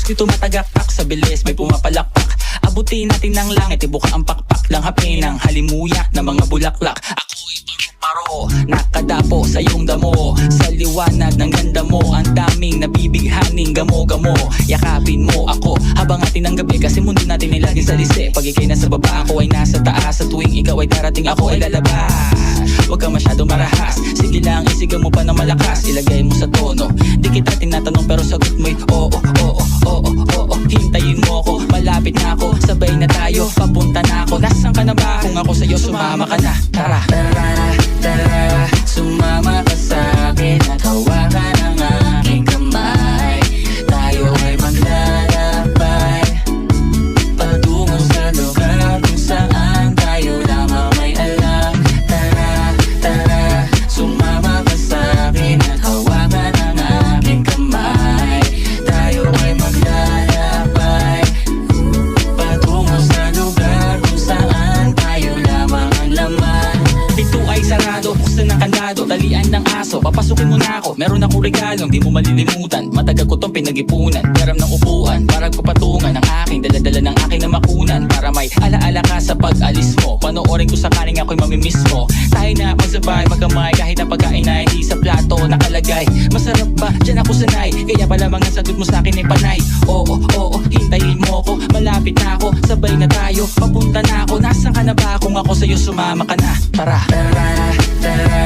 ko'y tumatagaktak sa bilis, may pumapalakpak. Abutin natin ng langit, ibuka ang pakpak lang hapin ng halimuyak na mga bulaklak. Ako'y paro-paro, nakadapo sa iyong damo. Sa liwanag ng ganda mo, ang daming nabibighaning gamo-gamo. Yakapin mo ako habang atin ang gabi, kasi mundo natin ay laging salisi. Pag ikay nasa baba, ako ay nasa taas. Sa tuwing ikaw ay darating, ako ay lalabas. Huwag ka masyado marahas, sige lang isigaw mo pa na malakas. Ilagay mo sa tono, di kita tinatanong pero sagot mo'y oo, oo, oo, oo. Hintayin mo ako, malapit na ako, sabay na tayo, papunta na ako. Nasaan ka na ba? Kung ako sa'yo, sumama ka na. Tara, tara, tara, sumama ka sa'kin at hawakan ang aking kamay. Tayo ay maglalakbay patungo sa lugar kung saan tayo lamang may alam. Tara, tara, sumama ka sa'kin at hawakan ang aking kamay. Tayo ay maglalakbay patungo sa lugar kung saan tayo lamang ang laman. Pinto ay sarado, buksan ng kandado, talian ng aso, papasukin mo na ako. Meron akong regalong di mo malilimutan, matagal ko tong pinag-ipunan. Garam ng upuan, parang papatungan ng aking daladala ng aking namakunan. Para may alaala ka sa pag-alis mo, panoorin ko sakaling ako'y mamimiss mo. Tayo na magsabay, magkamay, kahit ang pagkain ay hindi sa plato nakalagay. Masarap ba? Diyan ako sanay, kaya pala mga sagot mo sa'kin ay panay. Oo, oo, hintayin mo ako, malapit na ako, sabay na tayo, papunta na ako. Nasaan ka na ba? Kung ako sa'yo, sumama ka na. Tara, tara, tara,